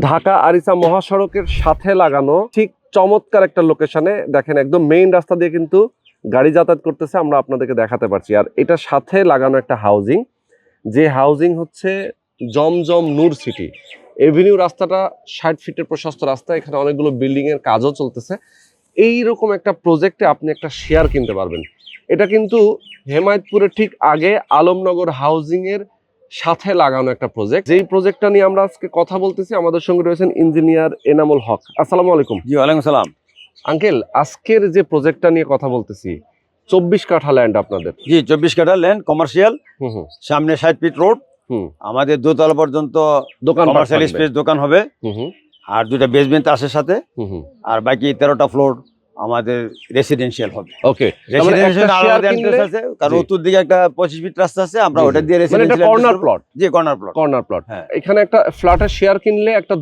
ঢাকা আরিচা মহাসড়কের সাথে লাগানো ঠিক চমৎকার একটা লোকেশনে দেখেন, একদম মেইন রাস্তা দিয়ে কিন্তু গাড়ি যাতায়াত করতেছে, আমরা আপনাদেরকে দেখাতে পারছি। আর এটার সাথে লাগানো একটা হাউজিং, যে হাউজিং হচ্ছে জমজম নূর সিটি এভিনিউ। রাস্তাটা 60 ফিটের প্রশস্ত রাস্তা, এখানে অনেকগুলো বিল্ডিং এর কাজও চলতেছে। এইরকম একটা প্রজেক্টে আপনি একটা শেয়ার কিনতে পারবেন। এটা কিন্তু হেমায়েতপুরের ঠিক আগে আলমনগর হাউজিং এর সাথে লাগানো একটা প্রজেক্ট। যেই প্রজেক্টটা নিয়ে আমরা আজকে কথা বলতেছি, আমাদের সঙ্গে রয়েছেন ইঞ্জিনিয়ার এনামুল হক। আসসালামু আলাইকুম। জি ওয়ালাইকুম সালাম। আঙ্কেল, আজকের যে প্রজেক্টটা নিয়ে কথা বলতেছি 24 কাঠা ল্যান্ড আপনাদের। জি 24 কাঠা ল্যান্ড, কমার্শিয়াল, সামনে 60 ফিট রোড, আমাদের দোতলা পর্যন্ত দোকান, কমার্শিয়াল স্পেস দোকান হবে, আর দুইটা বেসমেন্ট আছে সাথে, আর বাকি 13টা ফ্লোর আমাদের রেসিডেন্সিয়াল হবে। ওকে, রেসিডেন্সিয়াল আলাদা এন্ট্রেন্স আছে, কারণ উত্তর দিকে একটা 25 ফিট রাস্তা আছে, আমরা ওটা দিয়ে রেসিডেন্সিয়াল কর্নার প্লট। জি কর্নার প্লট, কর্নার প্লট। হ্যাঁ, এখানে একটা ফ্ল্যাটের শেয়ার কিনলে একটা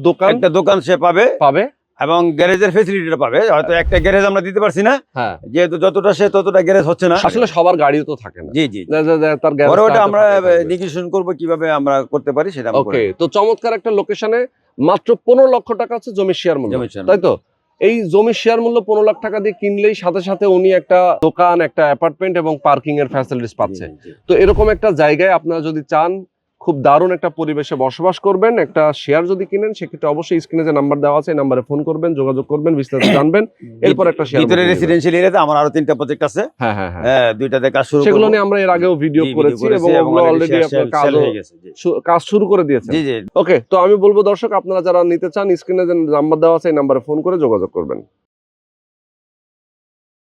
দোকান সে পাবে পাবে এবং গ্যারেজের ফ্যাসিলিটিটা পাবে। হয়তো একটা গ্যারেজ আমরা দিতে পারছি না, হ্যাঁ, যেহেতু যতটা সে ততটা গ্যারেজ হচ্ছে না। আসলে সবার গাড়িও তো থাকে না। জি জি, তার পরে ওটা আমরা নেগোশিয়েশন করব কিভাবে আমরা করতে পারি সেটা। ওকে, তো চমৎকার একটা লোকেশনে মাত্র 15 লক্ষ টাকা হচ্ছে জমির শেয়ার মূল্য, তাই তো? এই জমির শেয়ার মূল্য 15 লাখ টাকা দিয়ে কিনলেই সাথে সাথে উনি একটা দোকান, একটা অ্যাপার্টমেন্ট এবং পার্কিং এর ফ্যাসিলিটিস পাচ্ছে। তো এরকম একটা জায়গায় আপনারা যদি চান খুব দারুণ একটা পরিবেশে বসবাস করবেন, একটা শেয়ার যদি কিনেন, সেক্ষেত্রে অবশ্যই স্ক্রিনে যে নাম্বার দেওয়া আছে এই নাম্বারে ফোন করবেন, যোগাযোগ করবেন, বিস্তারিত জানবেন। এরপর একটা শেয়ার ভিতরে রেসিডেন্সিয়াল এরিয়াতে আমার আরো 3টা প্রজেক্ট আছে। হ্যাঁ হ্যাঁ হ্যাঁ, দুইটাতে কাজ শুরু, সেগুলো নিয়ে আমরা এর আগেও ভিডিও করেছি এবং অলরেডি আপনার কাজ শুরু করে দিয়েছেন। জি জি, ওকে, তো আমি বলবো দর্শক, আপনারা যারা নিতে চান স্ক্রিনে যে নাম্বার দেওয়া আছে এই নাম্বারে ফোন করে যোগাযোগ করবেন।